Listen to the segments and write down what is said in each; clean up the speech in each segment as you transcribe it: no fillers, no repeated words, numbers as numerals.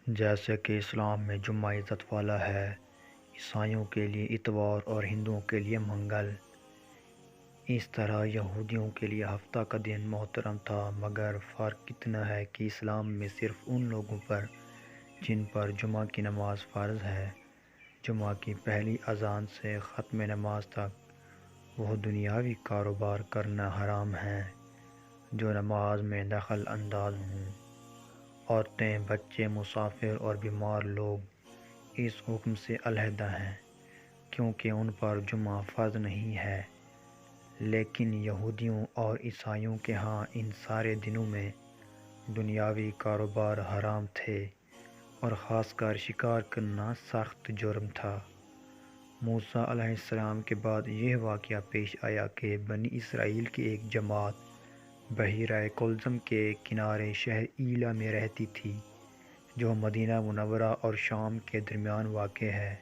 جیسے کہ اسلام میں جمعہ عزت والا ہے، عیسائیوں کے لیے اتوار اور ہندوؤں کے لیے منگل، اس طرح یہودیوں کے لیے ہفتہ کا دن محترم تھا۔ مگر فرق اتنا ہے کہ اسلام میں صرف ان لوگوں پر جن پر جمعہ کی نماز فرض ہے، جمعہ کی پہلی اذان سے ختم نماز تک وہ دنیاوی کاروبار کرنا حرام ہے جو نماز میں دخل انداز ہوں۔ عورتیں، بچے، مسافر اور بیمار لوگ اس حکم سے علیحدہ ہیں کیونکہ ان پر جمعہ فرض نہیں ہے، لیکن یہودیوں اور عیسائیوں کے ہاں ان سارے دنوں میں دنیاوی کاروبار حرام تھے اور خاص کر شکار کرنا سخت جرم تھا۔ موسیٰ علیہ السلام کے بعد یہ واقعہ پیش آیا کہ بنی اسرائیل کی ایک جماعت بحیرہ کلزم کے کنارے شہر ایلا میں رہتی تھی جو مدینہ منورہ اور شام کے درمیان واقع ہے۔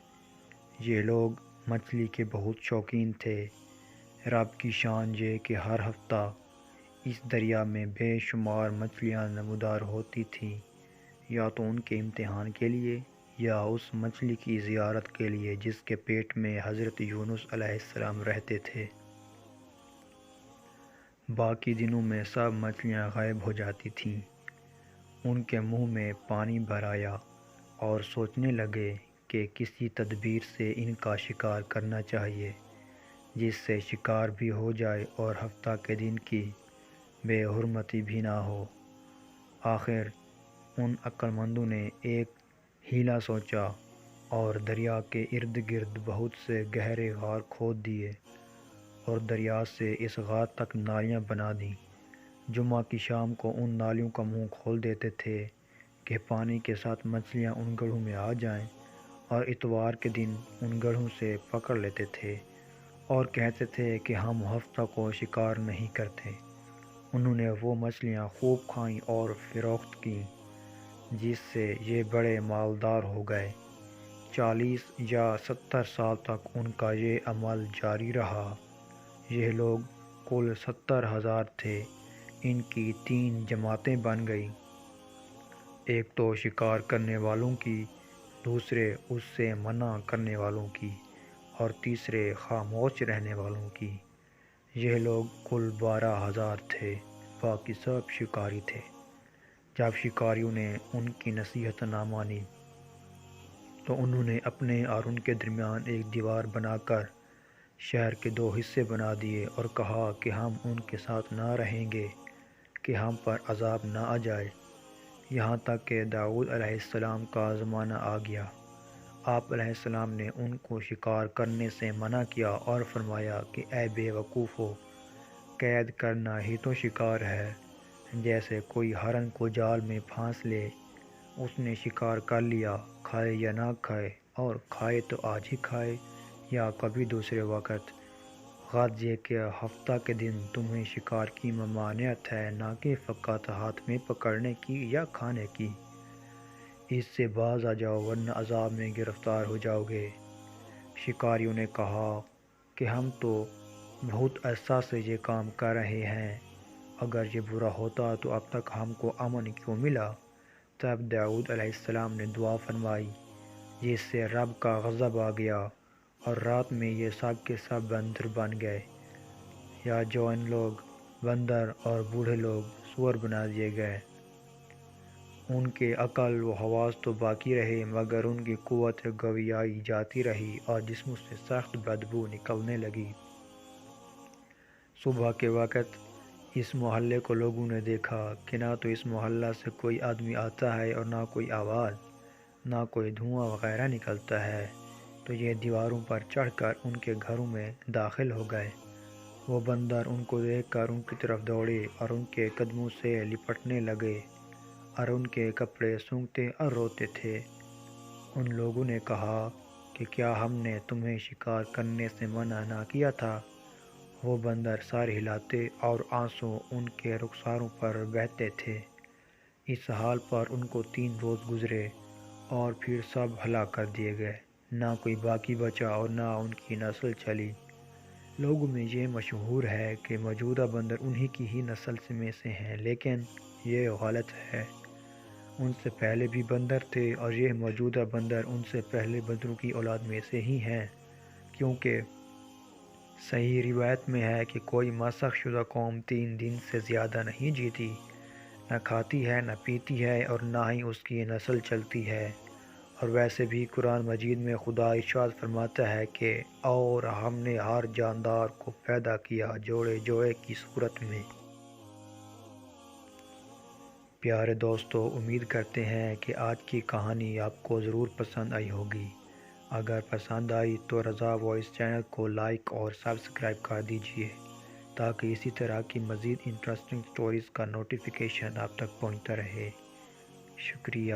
یہ لوگ مچھلی کے بہت شوقین تھے۔ رب کی شان یہ کہ ہر ہفتہ اس دریا میں بے شمار مچھلیاں نمودار ہوتی تھیں، یا تو ان کے امتحان کے لیے یا اس مچھلی کی زیارت کے لیے جس کے پیٹ میں حضرت یونس علیہ السلام رہتے تھے۔ باقی دنوں میں سب مچھلیاں غائب ہو جاتی تھیں۔ ان کے منہ میں پانی بھر آیا اور سوچنے لگے کہ کسی تدبیر سے ان کا شکار کرنا چاہیے جس سے شکار بھی ہو جائے اور ہفتہ کے دن کی بے حرمتی بھی نہ ہو۔ آخر ان عقل مندوں نے ایک ہیلا سوچا اور دریا کے ارد گرد بہت سے گہرے غار کھود دیے اور دریا سے اس غار تک نالیاں بنا دیں۔ جمعہ کی شام کو ان نالیوں کا منہ کھول دیتے تھے کہ پانی کے ساتھ مچھلیاں ان گڑھوں میں آ جائیں، اور اتوار کے دن ان گڑھوں سے پکڑ لیتے تھے اور کہتے تھے کہ ہم ہفتہ کو شکار نہیں کرتے۔ انہوں نے وہ مچھلیاں خوب کھائیں اور فروخت کیں، جس سے یہ بڑے مالدار ہو گئے۔ 40 یا 70 سال تک ان کا یہ عمل جاری رہا۔ یہ لوگ کل 70,000 تھے۔ ان کی 3 جماعتیں بن گئیں، ایک تو شکار کرنے والوں کی، دوسرے اس سے منع کرنے والوں کی، اور تیسرے خاموش رہنے والوں کی۔ یہ لوگ کل 12,000 تھے، باقی سب شکاری تھے۔ جب شکاریوں نے ان کی نصیحت نہ مانی تو انہوں نے اپنے اور ان کے درمیان ایک دیوار بنا کر شہر کے 2 حصے بنا دیے اور کہا کہ ہم ان کے ساتھ نہ رہیں گے کہ ہم پر عذاب نہ آ جائے۔ یہاں تک کہ داؤد علیہ السلام کا زمانہ آ گیا۔ آپ علیہ السلام نے ان کو شکار کرنے سے منع کیا اور فرمایا کہ اے بے وقوفو، قید کرنا ہی تو شکار ہے۔ جیسے کوئی ہرن کو جال میں پھانس لے، اس نے شکار کر لیا، کھائے یا نہ کھائے، اور کھائے تو آج ہی کھائے یا کبھی دوسرے وقت۔ غرض یہ کہ ہفتہ کے دن تمہیں شکار کی ممانعت ہے، نہ کہ فقط ہاتھ میں پکڑنے کی یا کھانے کی۔ اس سے باز آ جاؤ ورنہ عذاب میں گرفتار ہو جاؤ گے۔ شکاریوں نے کہا کہ ہم تو بہت عرصہ سے یہ کام کر رہے ہیں، اگر یہ برا ہوتا تو اب تک ہم کو امن کیوں ملا؟ تب داؤد علیہ السلام نے دعا فرمائی، جس سے رب کا غضب آ گیا، اور رات میں یہ سب کے سب بندر بن گئے، یا جوان لوگ بندر اور بوڑھے لوگ سور بنا دیے گئے۔ ان کے عقل و حواس تو باقی رہے مگر ان کی قوت گویائی جاتی رہی اور جسموں سے سخت بدبو نکلنے لگی۔ صبح کے وقت اس محلے کو لوگوں نے دیکھا کہ نہ تو اس محلہ سے کوئی آدمی آتا ہے اور نہ کوئی آواز، نہ کوئی دھواں وغیرہ نکلتا ہے، تو یہ دیواروں پر چڑھ کر ان کے گھروں میں داخل ہو گئے۔ وہ بندر ان کو دیکھ کر ان کی طرف دوڑے اور ان کے قدموں سے لپٹنے لگے اور ان کے کپڑے سونگھتے اور روتے تھے۔ ان لوگوں نے کہا کہ کیا ہم نے تمہیں شکار کرنے سے منع نہ کیا تھا؟ وہ بندر سر ہلاتے اور آنسو ان کے رخساروں پر بہتے تھے۔ اس حال پر ان کو 3 روز گزرے اور پھر سب ہلاک کر دیے گئے، نہ کوئی باقی بچا اور نہ ان کی نسل چلی۔ لوگوں میں یہ مشہور ہے کہ موجودہ بندر انہی کی ہی نسل میں سے ہیں، لیکن یہ غلط ہے۔ ان سے پہلے بھی بندر تھے اور یہ موجودہ بندر ان سے پہلے بندروں کی اولاد میں سے ہی ہیں، کیونکہ صحیح روایت میں ہے کہ کوئی مسخ شدہ قوم 3 دن سے زیادہ نہیں جیتی، نہ کھاتی ہے، نہ پیتی ہے، اور نہ ہی اس کی نسل چلتی ہے۔ اور ویسے بھی قرآن مجید میں خدا ارشاد فرماتا ہے کہ اور ہم نے ہر جاندار کو پیدا کیا جوڑے جوڑے کی صورت میں۔ پیارے دوستو، امید کرتے ہیں کہ آج کی کہانی آپ کو ضرور پسند آئی ہوگی۔ اگر پسند آئی تو رضا وائس چینل کو لائک اور سبسکرائب کر دیجئے تاکہ اسی طرح کی مزید انٹرسٹنگ سٹوریز کا نوٹیفیکیشن آپ تک پہنچتا رہے۔ شکریہ۔